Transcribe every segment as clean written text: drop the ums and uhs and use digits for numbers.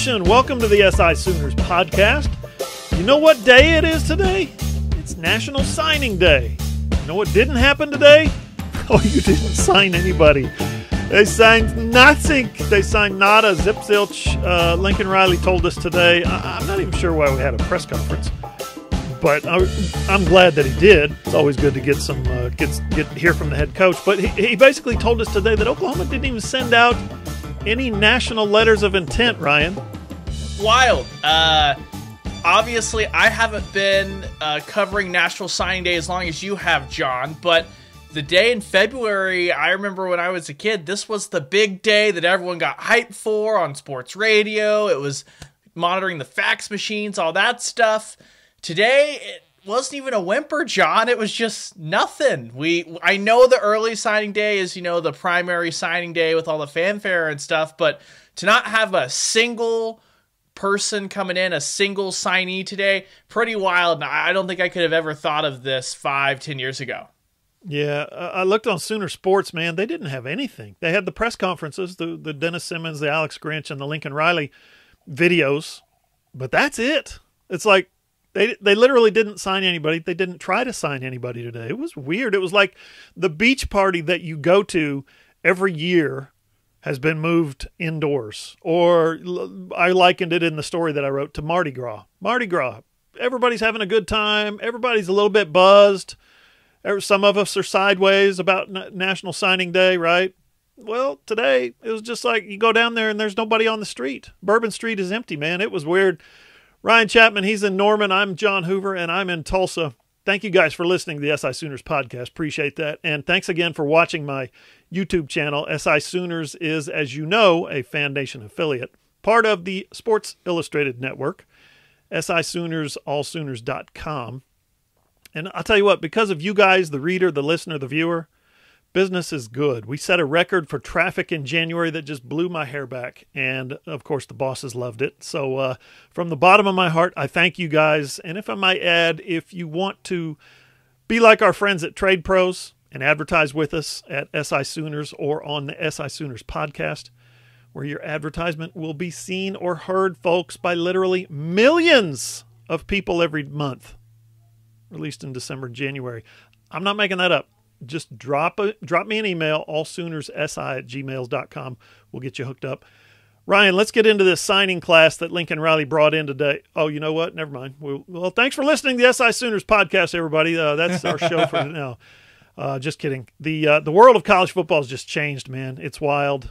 Nation, welcome to the SI Sooners podcast. You know what day it is today? It's National Signing Day. You know what didn't happen today? Oh, you didn't sign anybody. They signed nothing. They signed nada, zip zilch. Lincoln Riley told us today. I'm not even sure why we had a press conference, but I'm glad that he did. It's always good to get some hear from the head coach. But he basically told us today that Oklahoma didn't even send out any national letters of intent, Ryan. Wild. Obviously, I haven't been covering National Signing Day as long as you have, John, but the day in February, I remember when I was a kid, this was the big day that everyone got hyped for on sports radio. It was monitoring the fax machines, all that stuff. Today, it wasn't even a whimper, John. It was just nothing. I know the early signing day is, the primary signing day with all the fanfare and stuff, but to not have a single person coming in, a single signee today, pretty wild. I don't think I could have ever thought of this 5-10 years ago. Yeah, I looked on Sooner Sports, man. They didn't have anything. They had the press conferences, the Dennis Simmons, the Alex Grinch, and the Lincoln Riley videos, but that's it. It's like they literally didn't sign anybody. They didn't try to sign anybody today. It was weird. It was like the beach party that you go to every year has been moved indoors. Or I likened it in the story that I wrote to Mardi Gras. Mardi Gras. Everybody's having a good time. Everybody's a little bit buzzed. Some of us are sideways about National Signing Day, right? Well, today it was just like you go down there and there's nobody on the street. Bourbon Street is empty, man. It was weird. Ryan Chapman, he's in Norman. I'm John Hoover, and I'm in Tulsa. Thank you guys for listening to the SI Sooners podcast. Appreciate that. And thanks again for watching my YouTube channel. SI Sooners is, as you know, a Fan Nation affiliate, part of the Sports Illustrated Network, SI Sooners, allsooners.com. And I'll tell you what, because of you guys, the reader, the listener, the viewer, business is good. We set a record for traffic in January that just blew my hair back. And, of course, the bosses loved it. So from the bottom of my heart, I thank you guys. And if I might add, if you want to be like our friends at Trade Pros and advertise with us at SI Sooners or on the SI Sooners podcast, where your advertisement will be seen or heard, folks, by literally millions of people every month, released in December and January. I'm not making that up. Just drop me an email, allsoonersi@gmail.com. We'll get you hooked up. Ryan, let's get into this signing class that Lincoln Riley brought in today. Oh, you know what? Never mind. Well, thanks for listening to the SI Sooners podcast, everybody. That's our show for now. Just kidding. The world of college football has just changed, man. It's wild.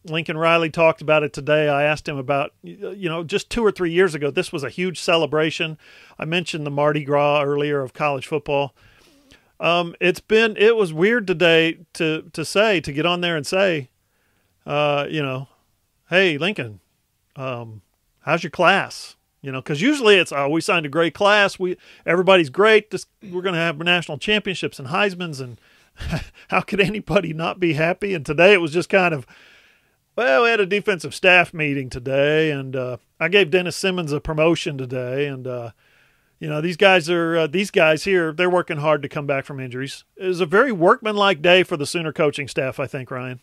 Lincoln Riley talked about it today. I asked him about, just 2 or 3 years ago, this was a huge celebration. I mentioned the Mardi Gras earlier of college football. It was weird today to get on there and say, hey, Lincoln, how's your class? Because usually it's, we signed a great class. Everybody's great. We're going to have national championships and Heismans, and how could anybody not be happy? And today it was just kind of, we had a defensive staff meeting today, and I gave Dennis Simmons a promotion today, and these guys here, they're working hard to come back from injuries. It was a very workmanlike day for the Sooner coaching staff, I think, Ryan.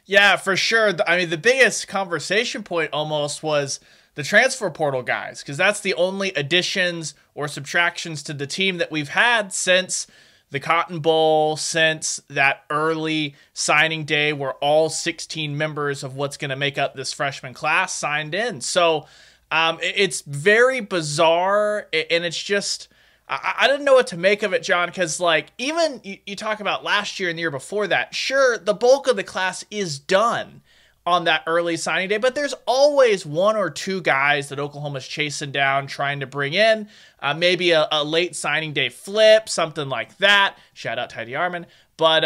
Yeah, for sure. I mean, the biggest conversation point almost was the transfer portal guys, because that's the only additions or subtractions to the team that we've had since the Cotton Bowl, since that early signing day where all 16 members of what's going to make up this freshman class signed in. So it's very bizarre, and it's just, I didn't know what to make of it, John, because even you talk about last year and the year before that, sure, the bulk of the class is done on that early signing day, but there's always 1 or 2 guys that Oklahoma's chasing down, trying to bring in, maybe a late signing day flip, something like that. Shout out Tidy Armin. But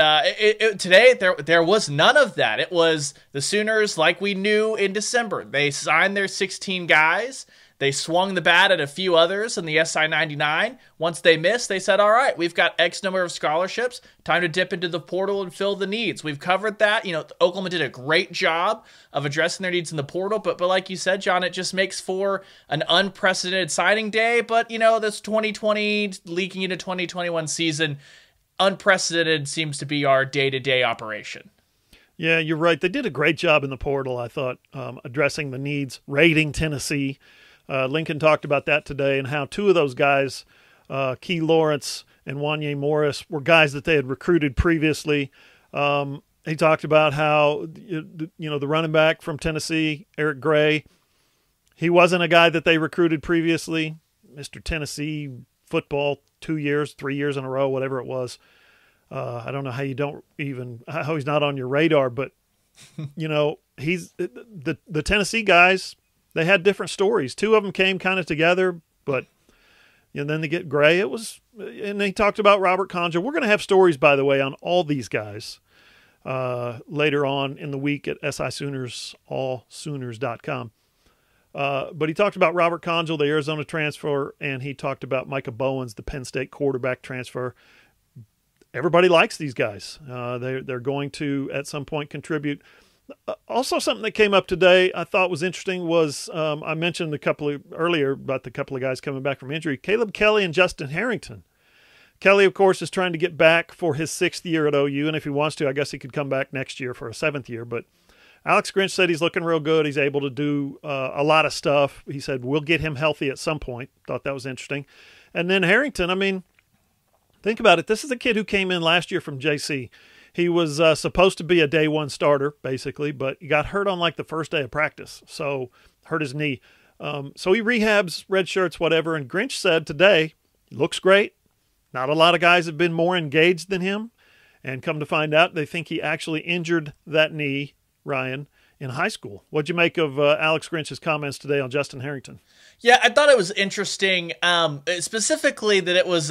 today, there was none of that. It was the Sooners like we knew in December. They signed their 16 guys. They swung the bat at a few others in the SI 99. Once they missed, they said, all right, we've got X number of scholarships. Time to dip into the portal and fill the needs. We've covered that. Oklahoma did a great job of addressing their needs in the portal. But like you said, John, it just makes for an unprecedented signing day. But, this 2020 leaking into 2021 season, unprecedented seems to be our day-to-day operation. Yeah, you're right. They did a great job in the portal, I thought, addressing the needs, raiding Tennessee. Lincoln talked about that today and how two of those guys, Key Lawrence and Wanye Morris, were guys that they had recruited previously. He talked about how, the running back from Tennessee, Eric Gray, he wasn't a guy that they recruited previously. Mr. Tennessee football 2 years, 3 years in a row, whatever it was. I don't know how he's not on your radar, but he's the Tennessee guys. They had different stories. Two of them came kind of together, but then they get Gray. And they talked about Robert Conjo. We're going to have stories, by the way, on all these guys later on in the week at SI Sooners, allsooners.com. But he talked about Robert Conjo, the Arizona transfer, and he talked about Micah Bowens, the Penn State quarterback transfer. Everybody likes these guys. They're going to, at some point, contribute. Also, something that came up today I thought was interesting was I mentioned earlier about the couple of guys coming back from injury, Caleb Kelly and Justin Harrington. Kelly, of course, is trying to get back for his 6th year at OU, and if he wants to, I guess he could come back next year for a 7th year. But Alex Grinch said he's looking real good. He's able to do a lot of stuff. He said we'll get him healthy at some point. Thought that was interesting. And then Harrington, I mean, think about it. This is a kid who came in last year from JC. He was supposed to be a day one starter, basically, but he got hurt on like the first day of practice, so hurt his knee. So he rehabs, red shirts, whatever, and Grinch said today, looks great. Not a lot of guys have been more engaged than him, and come to find out, they think he actually injured that knee, Ryan, in high school. What'd you make of Alex Grinch's comments today on Justin Harrington? Yeah, I thought it was interesting, specifically that it was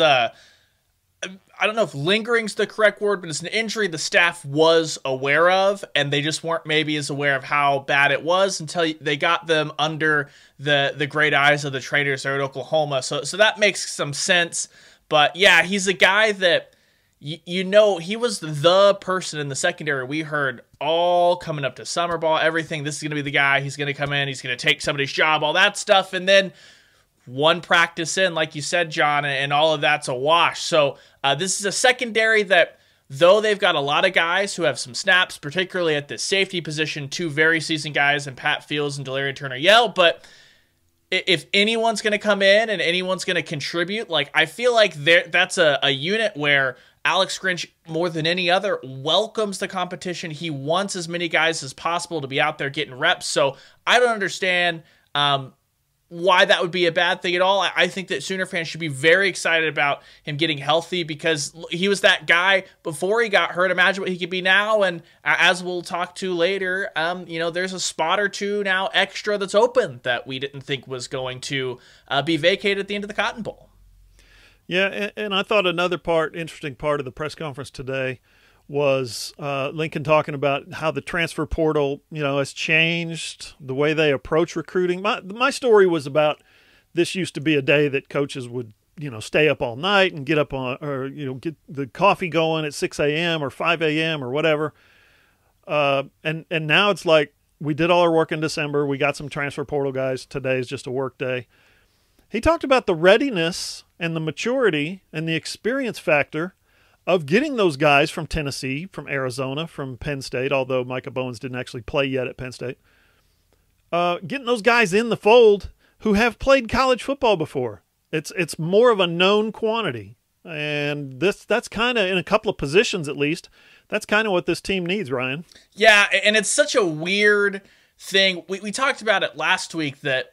I don't know if lingering's the correct word, but it's an injury the staff was aware of, and they just weren't maybe as aware of how bad it was until they got them under the great eyes of the trainers there at Oklahoma. So that makes some sense. But yeah, he's a guy that, he was the person in the secondary we heard all coming up to summer ball, everything. This is going to be the guy. He's going to come in. He's going to take somebody's job, all that stuff. And then one practice in, like you said, John, and all of that's a wash. So this is a secondary that, though they've got a lot of guys who have some snaps, particularly at the safety position, 2 very seasoned guys in Pat Fields and Delarian Turner-Yell, but if anyone's going to come in and anyone's going to contribute, like I feel like that's a unit where Alex Grinch, more than any other, welcomes the competition. He wants as many guys as possible to be out there getting reps. So I don't understand why that would be a bad thing at all. I think that Sooner fans should be very excited about him getting healthy because he was that guy before he got hurt. Imagine what he could be now. And as we'll talk to later, there's a spot or two now extra that's open that we didn't think was going to be vacated at the end of the Cotton Bowl. Yeah, and I thought another interesting part of the press conference today was Lincoln talking about how the transfer portal, has changed the way they approach recruiting. My story was about this used to be a day that coaches would, stay up all night and get up on, or, get the coffee going at 6 a.m. or 5 a.m. or whatever. And now it's like we did all our work in December. We got some transfer portal guys. Today is just a work day. He talked about the readiness and the maturity and the experience factor of getting those guys from Tennessee, from Arizona, from Penn State, although Micah Bowens didn't actually play yet at Penn State, getting those guys in the fold who have played college football before. It's more of a known quantity. And that's kind of, in a couple of positions at least, that's kind of what this team needs, Ryan. Yeah, and it's such a weird thing. We talked about it last week that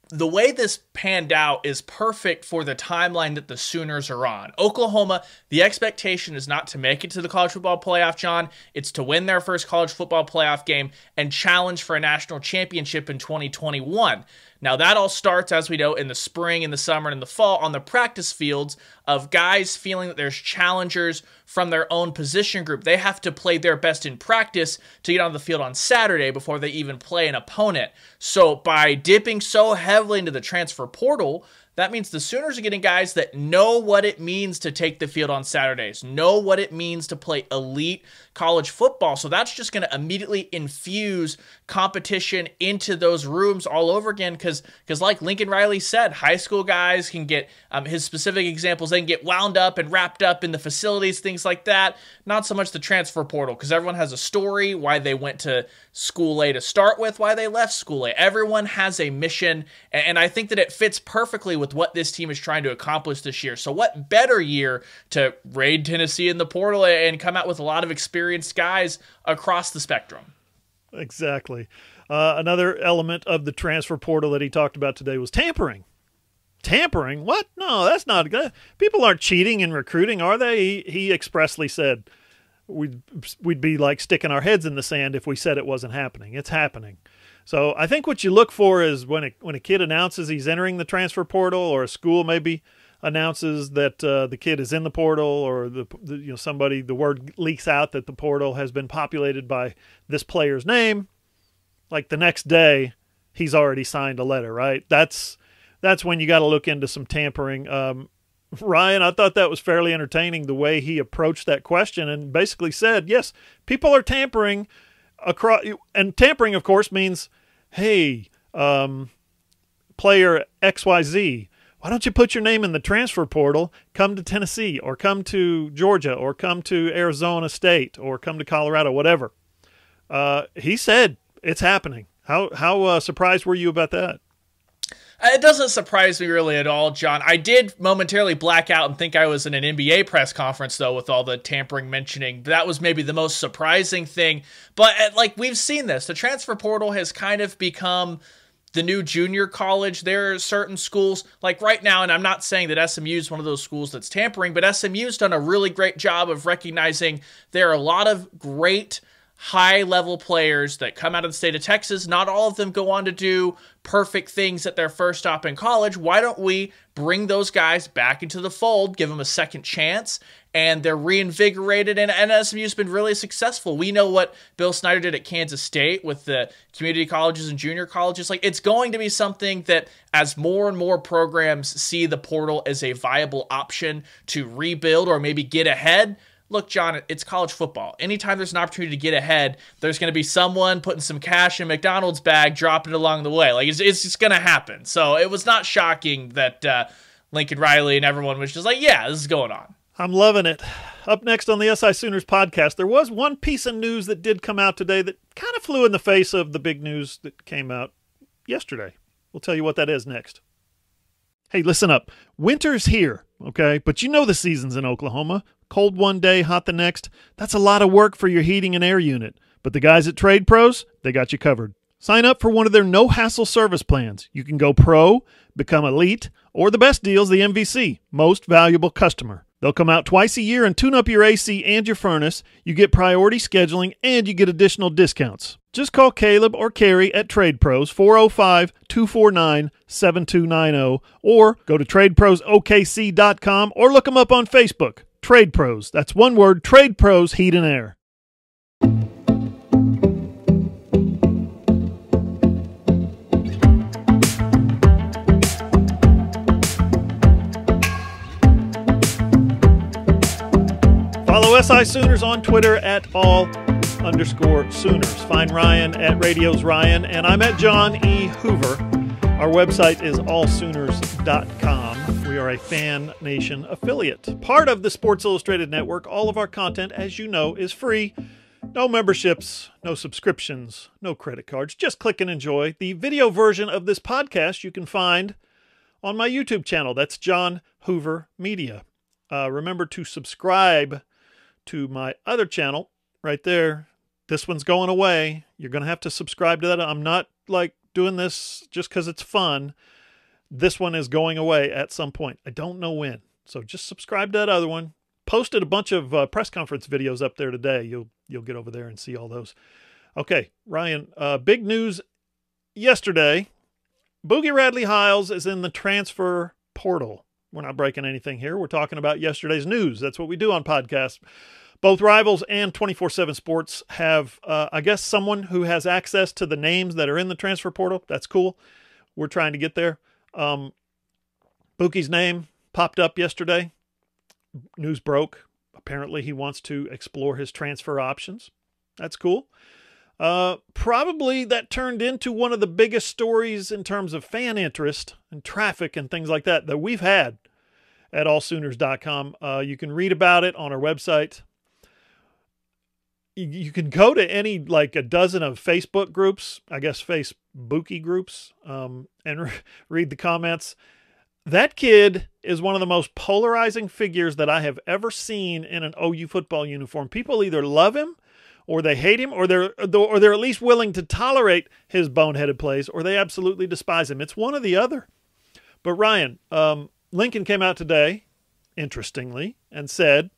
the way this panned out is perfect for the timeline that the Sooners are on. Oklahoma, the expectation is not to make it to the college football playoff, John. It's to win their first college football playoff game and challenge for a national championship in 2021. Now, that all starts, as we know, in the spring, in the summer, and in the fall on the practice fields of guys feeling that there's challengers from their own position group. They have to play their best in practice to get on the field on Saturday before they even play an opponent. So by dipping so heavily into the transfer portal, that means the Sooners are getting guys that know what it means to take the field on Saturdays, know what it means to play elite college football. So that's just going to immediately infuse competition into those rooms all over again Because like Lincoln Riley said, high school guys can get, his specific examples, they can get wound up and wrapped up in the facilities, things like that. Not so much the transfer portal, because everyone has a story, why they went to school A to start with, why they left school A. Everyone has a mission, and I think that it fits perfectly with what this team is trying to accomplish this year. So what better year to raid Tennessee in the portal and come out with a lot of experienced guys across the spectrum. Exactly. Another element of the transfer portal that he talked about today was tampering. Tampering? What? No, that's not good. People aren't cheating in recruiting, are they? He expressly said we'd be like sticking our heads in the sand if we said it wasn't happening. It's happening. So I think what you look for is when a kid announces he's entering the transfer portal, or a school maybe announces that the kid is in the portal, or the word leaks out that the portal has been populated by this player's name, like the next day he's already signed a letter, right? That's when you got to look into some tampering. Ryan, I thought that was fairly entertaining, the way he approached that question and basically said, yes, people are tampering across, and tampering of course means, hey, player XYZ, why don't you put your name in the transfer portal, come to Tennessee, or come to Georgia, or come to Arizona State, or come to Colorado, whatever. He said it's happening. How surprised were you about that? It doesn't surprise me really at all, John. I did momentarily black out and think I was in an NBA press conference, though, with all the tampering mentioning. That was maybe the most surprising thing. But like, we've seen this. The transfer portal has kind of become the new junior college. There are certain schools, like right now, and I'm not saying that SMU is one of those schools that's tampering, but SMU's done a really great job of recognizing there are a lot of great high-level players that come out of the state of Texas. Not all of them go on to do perfect things at their first stop in college. Why don't we bring those guys back into the fold, give them a second chance, and they're reinvigorated, and SMU's been really successful. We know what Bill Snyder did at Kansas State with the community colleges and junior colleges. Like, it's going to be something that as more and more programs see the portal as a viable option to rebuild or maybe get ahead. Look, John, it's college football. Anytime there's an opportunity to get ahead, there's going to be someone putting some cash in McDonald's bag, dropping it along the way. Like, it's just going to happen. So it was not shocking that Lincoln Riley and everyone was just like, yeah, this is going on. I'm loving it. Up next on the SI Sooners podcast, there was one piece of news that did come out today that kind of flew in the face of the big news that came out yesterday. We'll tell you what that is next. Hey, listen up. Winter's here, okay? But you know the seasons in Oklahoma. Cold one day, hot the next. That's a lot of work for your heating and air unit. But the guys at Trade Pros, they got you covered. Sign up for one of their no-hassle service plans. You can go pro, become elite, or the best deal's the MVC, most valuable customer. They'll come out twice a year and tune up your AC and your furnace. You get priority scheduling, and you get additional discounts. Just call Caleb or Carrie at Trade Pros, 405-249-7290, or go to TradeProsOKC.com, or look them up on Facebook. Trade Pros. That's one word, Trade Pros Heat and Air. Follow SI Sooners on Twitter at all_Sooners. Find Ryan at Radios Ryan, and I'm at John E. Hoover. Our website is allsooners.com. We are a Fan Nation affiliate. Part of the Sports Illustrated Network. All of our content, as you know, is free. No memberships, no subscriptions, no credit cards. Just click and enjoy. The video version of this podcast you can find on my YouTube channel. That's John Hoover Media. Remember to subscribe to my other channel right there. This one's going away. You're going to have to subscribe to that. I'm not like doing this just because it's fun. This one is going away at some point. I don't know when. So just subscribe to that other one. Posted a bunch of press conference videos up there today. You'll get over there and see all those. Okay, Ryan, big news yesterday. Bookie Radley-Hiles is in the transfer portal. We're not breaking anything here. We're talking about yesterday's news. That's what we do on podcasts. Both Rivals and 24/7 Sports have, I guess, someone who has access to the names that are in the transfer portal. That's cool. We're trying to get there. Bookie's name popped up yesterday. News broke. Apparently he wants to explore his transfer options. That's cool. Probably that turned into one of the biggest stories in terms of fan interest and traffic and things like that we've had at allsooners.com. You can read about it on our website. You can go to any, like a dozen of Facebook groups, I guess Bookie groups, and read the comments. That kid is one of the most polarizing figures that I have ever seen in an OU football uniform. People either love him or they hate him, or they're at least willing to tolerate his boneheaded plays, or they absolutely despise him. It's one or the other. But Ryan, Lincoln came out today, interestingly, and said,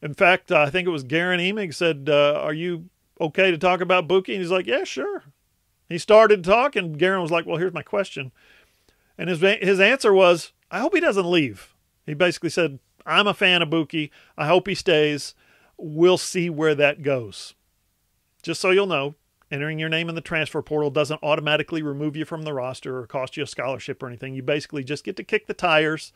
in fact, I think it was Garen Emig said, are you okay to talk about Bookie? And he's like, yeah, sure. He started to talk, and Garen was like, well, here's my question. And his answer was, I hope he doesn't leave. He basically said, I'm a fan of Bookie. I hope he stays. We'll see where that goes. Just so you'll know, entering your name in the transfer portal doesn't automatically remove you from the roster or cost you a scholarship or anything. You basically just get to kick the tires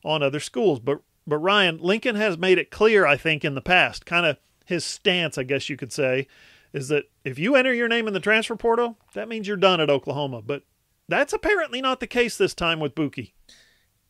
on other schools. But Ryan, Lincoln has made it clear, I think, in the past, kind of his stance, I guess you could say, is that if you enter your name in the transfer portal, that means you're done at Oklahoma. But that's apparently not the case this time with Bookie.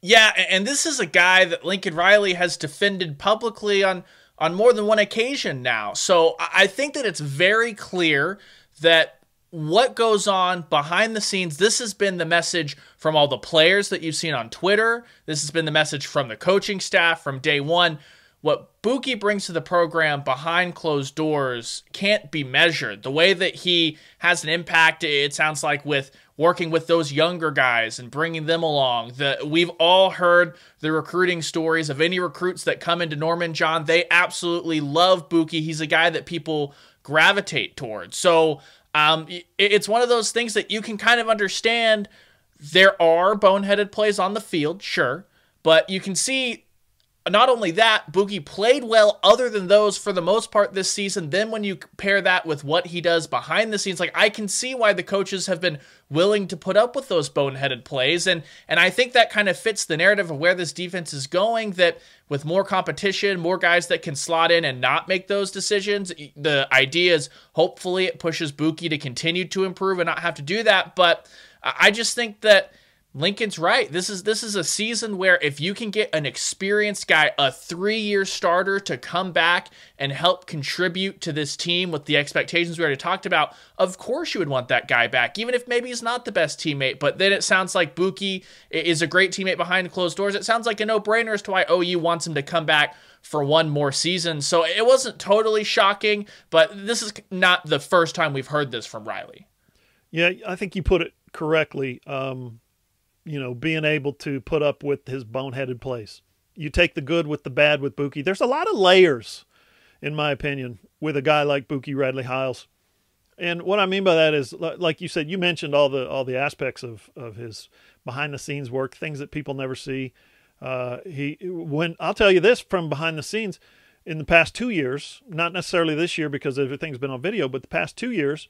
Yeah, and this is a guy that Lincoln Riley has defended publicly on more than one occasion now. So I think that it's very clear that what goes on behind the scenes, this has been the message from all the players that you've seen on Twitter. This has been the message from the coaching staff from day one. What Bookie brings to the program behind closed doors can't be measured. The way that he has an impact, it sounds like, with working with those younger guys and bringing them along. We've all heard the recruiting stories of any recruits that come into Norman, John. They absolutely love Bookie. He's a guy that people gravitate towards. So it's one of those things that you can kind of understand. There are boneheaded plays on the field, sure, but you can see not only that, Bookie played well other than those for the most part this season. Then when you compare that with what he does behind the scenes, like, I can see why the coaches have been willing to put up with those boneheaded plays. And I think that kind of fits the narrative of where this defense is going, that with more competition, more guys that can slot in and not make those decisions, the idea is hopefully it pushes Bookie to continue to improve and not have to do that. But I just think that Lincoln's right. This is a season where if you can get an experienced guy, a 3-year starter, to come back and help contribute to this team with the expectations we already talked about, of course you would want that guy back, even if maybe he's not the best teammate. But then it sounds like Bookie is a great teammate behind closed doors. It sounds like a no-brainer as to why OU wants him to come back for one more season. So it wasn't totally shocking, but this is not the first time we've heard this from Riley. Yeah, I think you put it correctly. Being able to put up with his boneheaded plays. You take the good with the bad with Bookie. There's a lot of layers, in my opinion, with a guy like Bookie Radley-Hiles. And what I mean by that is, like you said, you mentioned all the aspects of his behind-the-scenes work, things that people never see. I'll tell you this from behind the scenes, in the past 2 years, not necessarily this year because everything's been on video, but the past 2 years,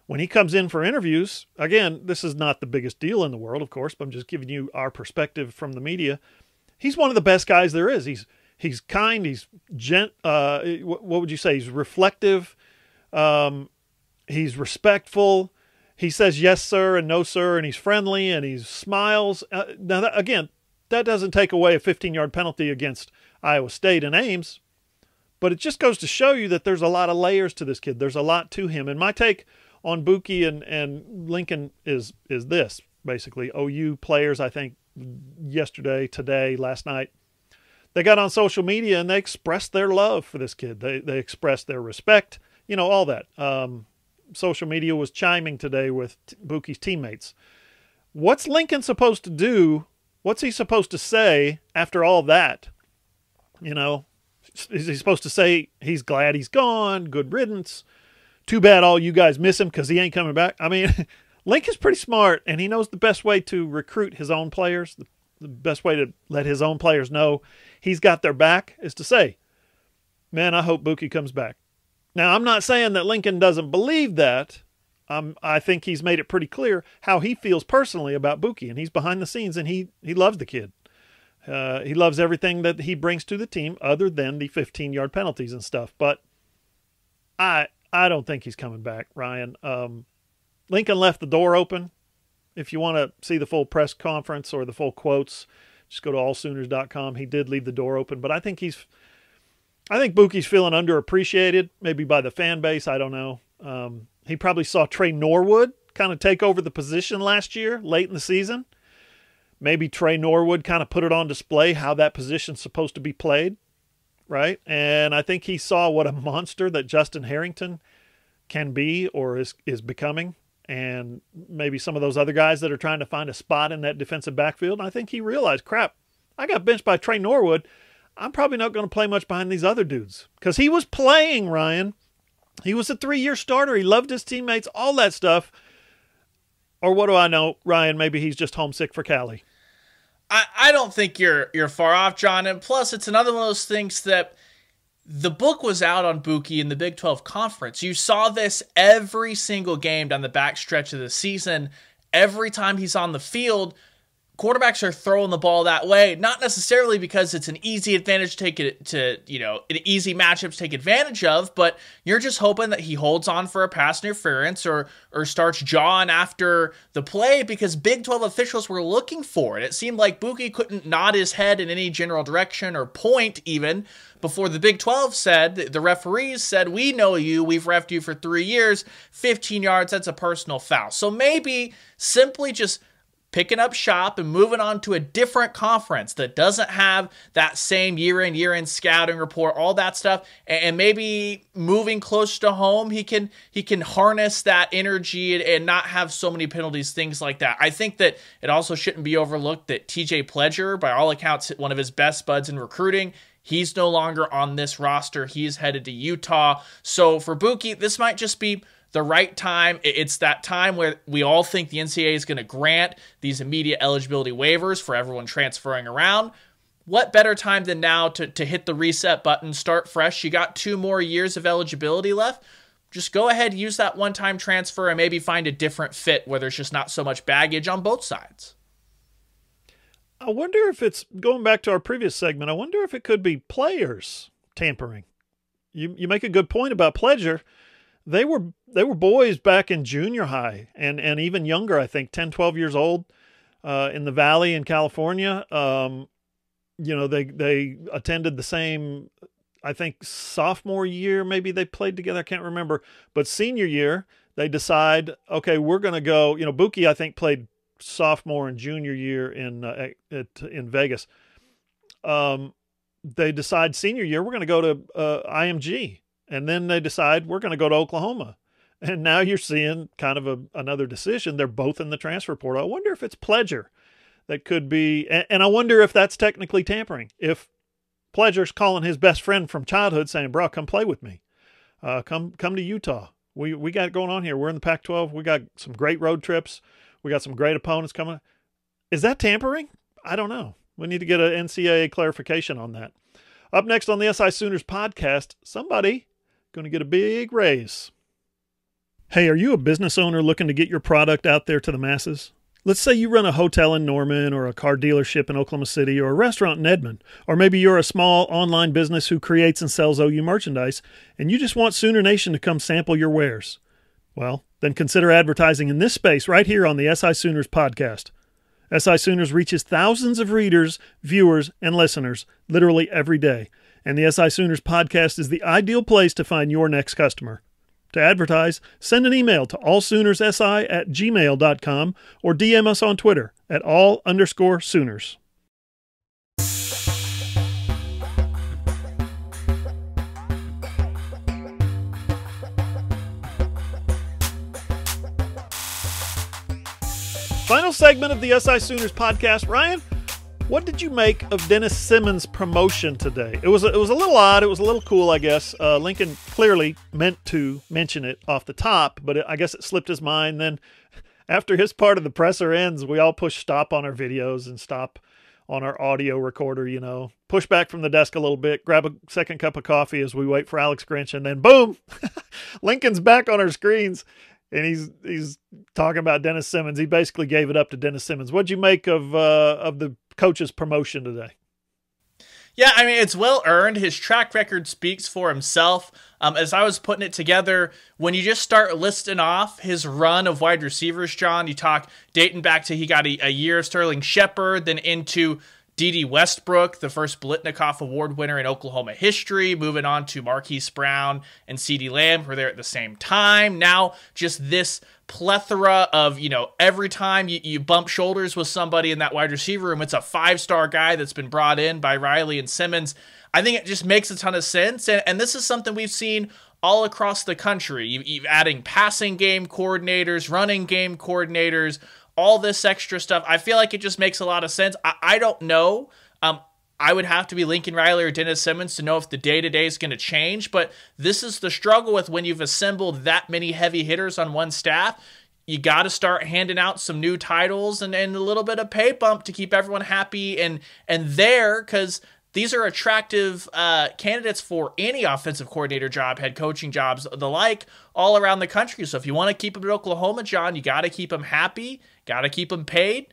when he comes in for interviews, again, this is not the biggest deal in the world, of course, but I'm just giving you our perspective from the media. He's one of the best guys there is. He's kind. He's what would you say? He's reflective. He's respectful. He says yes, sir, and no, sir, and he's friendly, and he smiles. Now, that doesn't take away a 15-yard penalty against Iowa State and Ames, but it just goes to show you that there's a lot of layers to this kid. There's a lot to him. And my take on Bookie and Lincoln is this, basically. OU players, I think, yesterday, today, last night, they got on social media and they expressed their love for this kid. They expressed their respect, all that. Social media was chiming today with Bookie's teammates. What's Lincoln supposed to do? What's he supposed to say after all that? Is he supposed to say he's glad he's gone, good riddance, too bad all you guys miss him because he ain't coming back? I mean, Lincoln's pretty smart, and he knows the best way to recruit his own players, the best way to let his own players know he's got their back is to say, man, I hope Bookie comes back. Now, I'm not saying that Lincoln doesn't believe that. I think he's made it pretty clear how he feels personally about Bookie, and he's behind the scenes, and he loves the kid. He loves everything that he brings to the team other than the 15-yard penalties and stuff. But I don't think he's coming back, Ryan. Lincoln left the door open. If you want to see the full press conference or the full quotes, just go to allsooners.com. He did leave the door open, but I think Bookie's feeling underappreciated, maybe by the fan base. I don't know. He probably saw Trey Norwood kind of take over the position last year, late in the season. Maybe Trey Norwood kind of put it on display how that position's supposed to be played, right? And I think he saw what a monster that Justin Harrington can be or is becoming, and maybe some of those other guys that are trying to find a spot in that defensive backfield. And I think he realized, crap, I got benched by Trey Norwood. I'm probably not going to play much behind these other dudes. Because he was playing, Ryan. He was a 3-year starter. He loved his teammates, all that stuff. Or what do I know, Ryan? Maybe he's just homesick for Cali. I don't think you're far off, John. And plus, it's another one of those things that the book was out on Bookie in the Big 12 Conference. You saw this every single game down the back stretch of the season. Every time he's on the field, quarterbacks are throwing the ball that way, not necessarily because it's an easy advantage to take it to, an easy matchup to take advantage of, but you're just hoping that he holds on for a pass interference or starts jawing after the play because Big 12 officials were looking for it. It seemed like Bookie couldn't nod his head in any general direction or point even before the Big 12 said, the referees said, we know you, we've reffed you for 3 years, 15 yards, that's a personal foul. So maybe simply just picking up shop and moving on to a different conference that doesn't have that same year-in scouting report, all that stuff, and maybe moving close to home, he can harness that energy and not have so many penalties, things like that. I think that it also shouldn't be overlooked that TJ Pledger, by all accounts, one of his best buds in recruiting, he's no longer on this roster. He's headed to Utah. So for Bookie, this might just be the right time. It's that time where we all think the NCAA is going to grant these immediate eligibility waivers for everyone transferring around. What better time than now to hit the reset button, start fresh? You got 2 more years of eligibility left. Just go ahead, use that one-time transfer, and maybe find a different fit where there's just not so much baggage on both sides. I wonder if it's, going back to our previous segment, I wonder if it could be players tampering. You make a good point about Pledger. They were boys back in junior high and even younger, I think, 10, 12 years old in the Valley in California. They attended the same, I think, sophomore year, maybe they played together. I can't remember. But senior year, they decide, okay, we're going to go, Bookie, I think, played sophomore and junior year in Vegas. They decide senior year, we're going to go to IMG. And then they decide we're going to go to Oklahoma. And now you're seeing kind of another decision. They're both in the transfer portal. I wonder if it's Pledger that could be, and I wonder if that's technically tampering. If Pledger's calling his best friend from childhood saying, bro, come play with me. Come to Utah. We got it going on here. We're in the Pac-12. We got some great road trips. We got some great opponents coming. Is that tampering? I don't know. We need to get an NCAA clarification on that. Up next on the SI Sooners podcast, somebody going to get a big raise. Hey, are you a business owner looking to get your product out there to the masses? Let's say you run a hotel in Norman or a car dealership in Oklahoma City or a restaurant in Edmond, or maybe you're a small online business who creates and sells OU merchandise and you just want Sooner Nation to come sample your wares. Well, then consider advertising in this space right here on the SI Sooners podcast. SI Sooners reaches thousands of readers, viewers, and listeners literally every day. And the SI Sooners podcast is the ideal place to find your next customer. To advertise, send an email to allsoonersi@gmail.com or DM us on Twitter at all_Sooners. Final segment of the SI Sooners podcast. Ryan, what did you make of Dennis Simmons' promotion today? It was a little odd. It was a little cool, I guess. Lincoln clearly meant to mention it off the top, but I guess it slipped his mind. Then after his part of the presser ends, we all push stop on our videos and stop on our audio recorder, push back from the desk a little bit, grab a second cup of coffee as we wait for Alex Grinch, and then boom, Lincoln's back on our screens. And he's talking about Dennis Simmons. He basically gave it up to Dennis Simmons. What'd you make of the coach's promotion today? Yeah, I mean, it's well earned. His track record speaks for himself. As I was putting it together, when you just start listing off his run of wide receivers, John, you talk dating back to he got a year of Sterling Shepard, then into D.D. Westbrook, the first Blitnikoff Award winner in Oklahoma history, moving on to Marquise Brown and CeeDee Lamb, who were there at the same time. Now, just this plethora of, every time you bump shoulders with somebody in that wide receiver room, it's a 5-star guy that's been brought in by Riley and Simmons. I think it just makes a ton of sense, and this is something we've seen all across the country. You adding passing game coordinators, running game coordinators, all this extra stuff. I feel like it just makes a lot of sense. I don't know. I would have to be Lincoln Riley or Dennis Simmons to know if the day-to-day is going to change, but this is the struggle with when you've assembled that many heavy hitters on one staff. You got to start handing out some new titles and a little bit of pay bump to keep everyone happy and there, because these are attractive candidates for any offensive coordinator job, head coaching jobs, the like, all around the country. So if you want to keep them at Oklahoma, John, you got to keep them happy, got to keep them paid,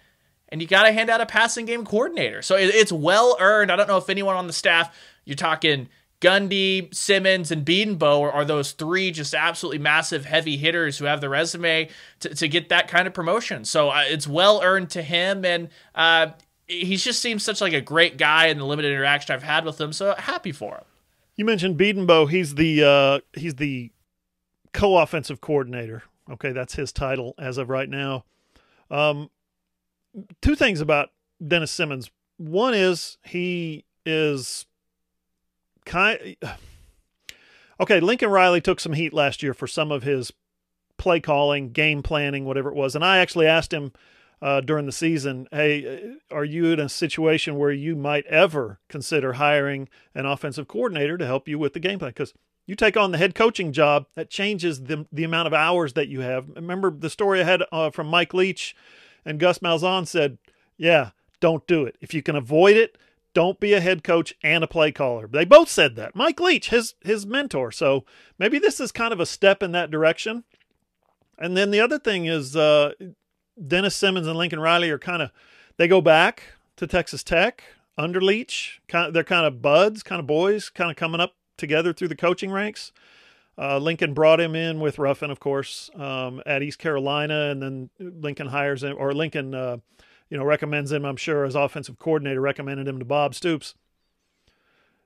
and you got to hand out a passing game coordinator. So it's well earned. I don't know if anyone on the staff, you're talking Gundy, Simmons, and Bedenbaugh are those three just absolutely massive heavy hitters who have the resume to get that kind of promotion. So it's well earned to him, and he just seems such like a great guy in the limited interaction I've had with him. So happy for him. You mentioned Bedenbaugh. He's the co-offensive coordinator. Okay, that's his title as of right now. Two things about Dennis Simmons. One is he is okay, Lincoln Riley took some heat last year for some of his play calling, game planning, whatever it was. And I actually asked him during the season, hey, are you in a situation where you might ever consider hiring an offensive coordinator to help you with the game plan? Because you take on the head coaching job, that changes the amount of hours that you have. Remember the story I had from Mike Leach, and Gus Malzahn said, yeah, don't do it. If you can avoid it, don't be a head coach and a play caller. They both said that. Mike Leach, his mentor. So maybe this is kind of a step in that direction. And then the other thing is Dennis Simmons and Lincoln Riley they go back to Texas Tech under Leach. They're kind of buds, kind of boys, kind of coming up together through the coaching ranks. Lincoln brought him in with Ruffin, of course, at East Carolina, and then Lincoln hires him, or Lincoln, recommends him, I'm sure, as offensive coordinator, recommended him to Bob Stoops.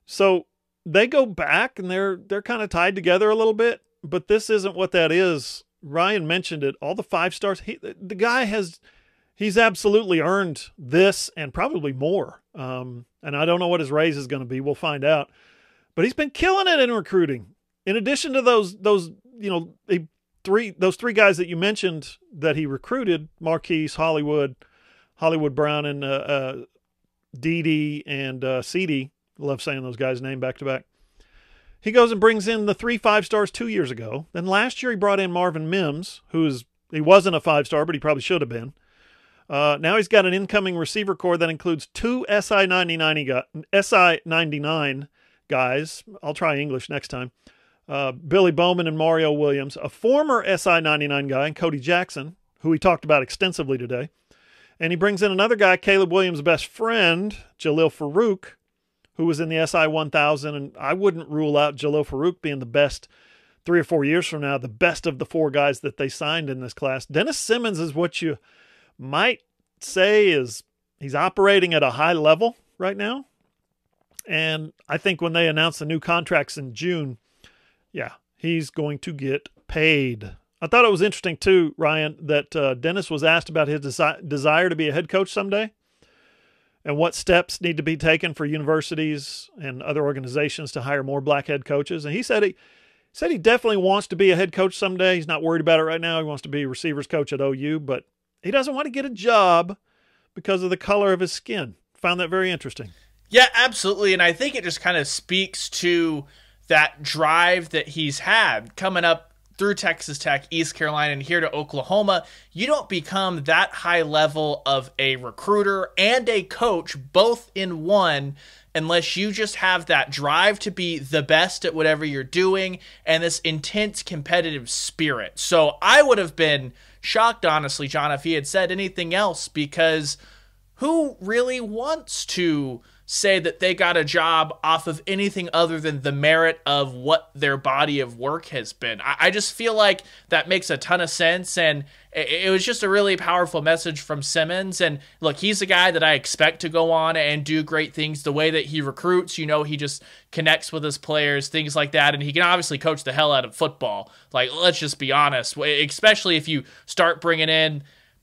So they go back, and they're kind of tied together a little bit, but this isn't what that is. Ryan mentioned it. All the 5 stars. The guy he's absolutely earned this and probably more. And I don't know what his raise is going to be. We'll find out. But he's been killing it in recruiting. In addition to those three guys that you mentioned that he recruited, Marquise, Hollywood Brown, and D.D. and C.D. Love saying those guys' name back to back. He goes and brings in the 3 5-stars 2 years ago. Then last year he brought in Marvin Mims, he wasn't a 5-star, but he probably should have been. Now he's got an incoming receiver core that includes 2 SI-99 guys. I'll try English next time. Billy Bowman and Mario Williams, a former SI-99 guy, Cody Jackson, who he talked about extensively today. And he brings in another guy, Caleb Williams' best friend, Jalil Farouk, who was in the SI-1000, and I wouldn't rule out Jalil Farouk being the best 3 or 4 years from now, the best of the 4 guys that they signed in this class. Dennis Simmons is what you might say he's operating at a high level right now. And I think when they announce the new contracts in June, yeah, he's going to get paid. I thought it was interesting too, Ryan, that Dennis was asked about his desire to be a head coach someday and what steps need to be taken for universities and other organizations to hire more black head coaches. And he said he definitely wants to be a head coach someday. He's not worried about it right now. He wants to be a receivers coach at OU, but he doesn't want to get a job because of the color of his skin. Found that very interesting. Yeah, absolutely. And I think it just kind of speaks to that drive that he's had coming up through Texas Tech, East Carolina, and here to Oklahoma. You don't become that high level of a recruiter and a coach both in one unless you just have that drive to be the best at whatever you're doing and this intense competitive spirit. So I would have been shocked, honestly, John, if he had said anything else, because who really wants to say that they got a job off of anything other than the merit of what their body of work has been? I just feel like that makes a ton of sense, and it was just a really powerful message from Simmons. And look, he's a guy that I expect to go on and do great things. The way that he recruits, he just connects with his players, things like that, and he can obviously coach the hell out of football. Like, let's just be honest, especially if you start bringing in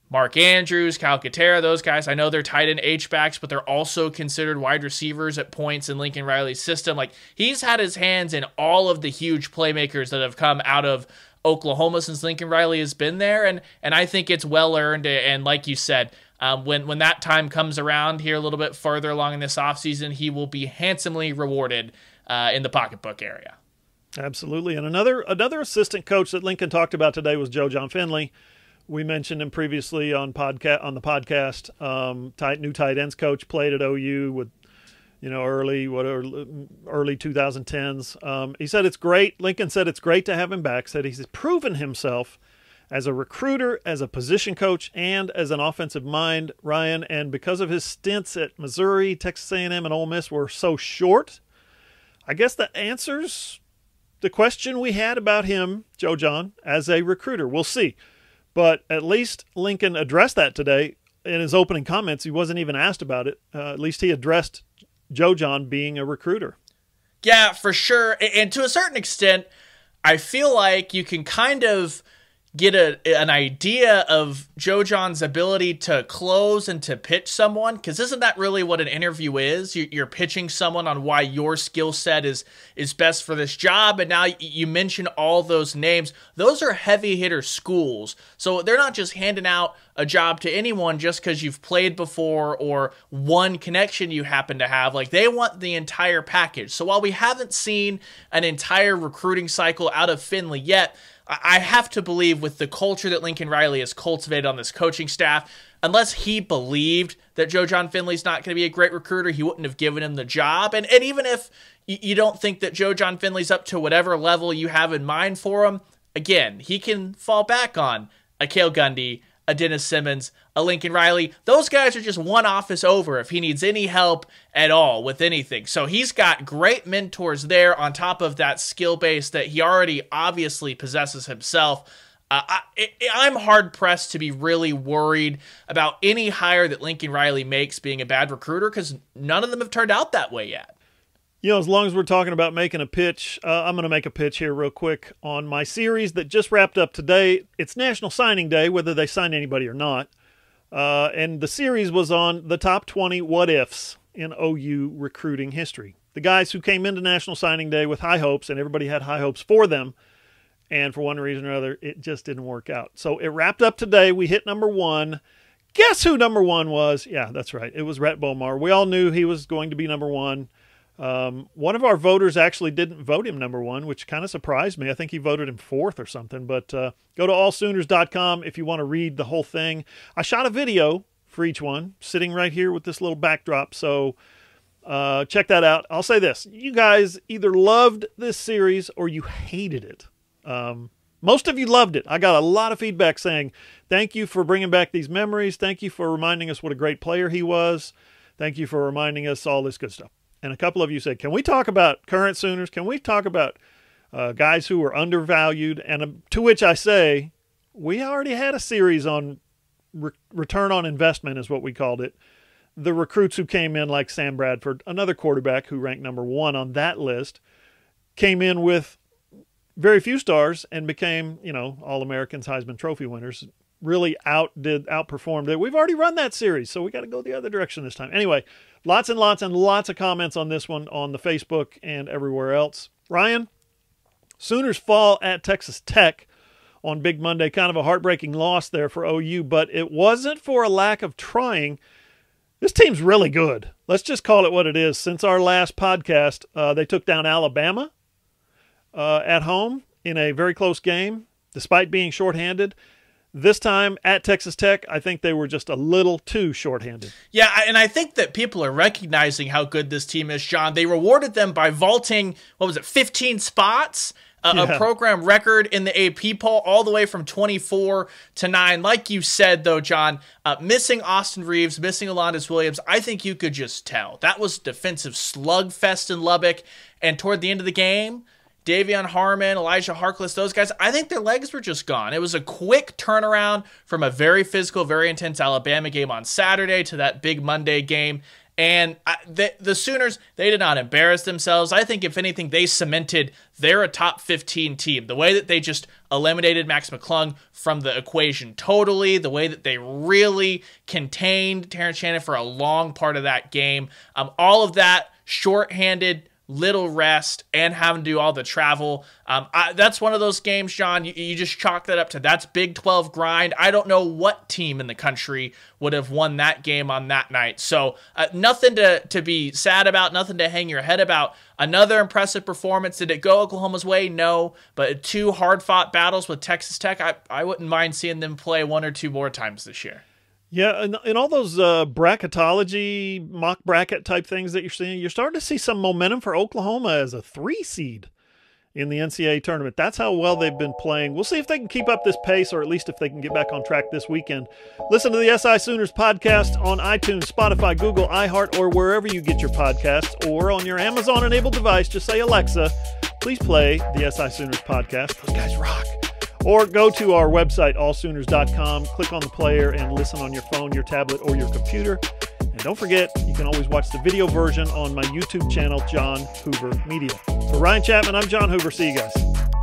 Mark Andrews, Calcaterra, those guys. I know they're tight end H-backs, but they're also considered wide receivers at points in Lincoln Riley's system. Like, he's had his hands in all of the huge playmakers that have come out of Oklahoma since Lincoln Riley has been there, and I think it's well earned. And like you said, when that time comes around here a little bit further along in this offseason, he will be handsomely rewarded in the pocketbook area. Absolutely. And another assistant coach that Lincoln talked about today was John Finley. We mentioned him previously on the podcast. New tight ends coach, played at OU with, early 2010s. He said it's great. Lincoln said it's great to have him back. Said he's proven himself as a recruiter, as a position coach, and as an offensive mind, Ryan. And because of his stints at Missouri, Texas A&M, and Ole Miss were so short, I guess that answers the question we had about him, John, as a recruiter. We'll see. But at least Lincoln addressed that today in his opening comments. He wasn't even asked about it. At least he addressed John being a recruiter. Yeah, for sure. And to a certain extent, I feel like you can kind of get an idea of John's ability to close and to pitch someone, because isn't that really what an interview is? You're pitching someone on why your skill set is best for this job. And now you mention all those names. Those are heavy hitter schools. So they're not just handing out a job to anyone just because you've played before or one connection you happen to have. Like, they want the entire package. So while we haven't seen an entire recruiting cycle out of Finley yet, I have to believe with the culture that Lincoln Riley has cultivated on this coaching staff, unless he believed that John Finley's not going to be a great recruiter, he wouldn't have given him the job. And even if you don't think that John Finley's up to whatever level you have in mind for him, again, he can fall back on a Cale Gundy, a Dennis Simmons, a Lincoln Riley. Those guys are just one office over if he needs any help at all with anything. So he's got great mentors there on top of that skill base that he already obviously possesses himself. I'm hard-pressed to be really worried about any hire that Lincoln Riley makes being a bad recruiter, because none of them have turned out that way yet. As long as we're talking about making a pitch, I'm going to make a pitch here real quick on my series that just wrapped up today. It's National Signing Day, whether they signed anybody or not. And the series was on the top 20 what-ifs in OU recruiting history. The guys who came into National Signing Day with high hopes, and everybody had high hopes for them, and for one reason or other, it just didn't work out. So it wrapped up today. We hit number one. Guess who number one was? Yeah, that's right. It was Rhett Bomar. We all knew he was going to be number one. One of our voters actually didn't vote him number one, which kind of surprised me. I think he voted him fourth or something. But go to allsooners.com if you want to read the whole thing. I shot a video for each one, sitting right here with this little backdrop. So check that out. I'll say this. You guys either loved this series or you hated it. Most of you loved it. I got a lot of feedback saying, thank you for bringing back these memories. Thank you for reminding us what a great player he was. Thank you for reminding us all this good stuff. And a couple of you said, can we talk about current Sooners? Can we talk about guys who were undervalued? And to which I say, we already had a series on return on investment is what we called it. The recruits who came in, like Sam Bradford, another quarterback who ranked number one on that list, came in with very few stars and became, All-Americans, Heisman Trophy winners, really outperformed it. We've already run that series, so we got to go the other direction this time. Anyway, lots and lots and lots of comments on this one on the Facebook and everywhere else. Ryan, Sooners fall at Texas Tech on Big Monday. Kind of a heartbreaking loss there for OU, but it wasn't for a lack of trying. This team's really good. Let's just call it what it is. Since our last podcast, they took down Alabama at home in a very close game, despite being shorthanded. This time at Texas Tech, I think they were just a little too shorthanded. Yeah, and I think that people are recognizing how good this team is, John. They rewarded them by vaulting, 15 spots a program record in the AP poll, all the way from 24 to 9. Like you said, though, John, missing Austin Reeves, missing Alondas Williams, I think you could just tell. That was defensive slugfest in Lubbock. And toward the end of the game, Davion Harmon, Elijah Harkless, those guys, I think their legs were just gone. It was a quick turnaround from a very physical, very intense Alabama game on Saturday to that big Monday game. And the Sooners, they did not embarrass themselves. I think, if anything, they cemented they're a top 15 team. The way that they just eliminated Max McClung from the equation totally, the way that they really contained Terrence Shannon for a long part of that game, all of that shorthanded, little rest, and having to do all the travel. That's one of those games, John, you just chalk that up to that's Big 12 grind. I don't know what team in the country would have won that game on that night. So nothing to be sad about, nothing to hang your head about. Another impressive performance. Did it go Oklahoma's way? No. But 2 hard-fought battles with Texas Tech, I wouldn't mind seeing them play 1 or 2 more times this year. Yeah, and in all those bracketology, mock bracket type things that you're seeing, you're starting to see some momentum for Oklahoma as a 3 seed in the NCAA tournament. That's how well they've been playing. We'll see if they can keep up this pace, or at least if they can get back on track this weekend. Listen to the SI Sooners podcast on iTunes, Spotify, Google, iHeart, or wherever you get your podcasts, or on your Amazon-enabled device. Just say, Alexa, please play the SI Sooners podcast. Those guys rock. Or go to our website, allsooners.com, click on the player, and listen on your phone, your tablet, or your computer. And don't forget, you can always watch the video version on my YouTube channel, John Hoover Media. For Ryan Chapman, I'm John Hoover. See you guys.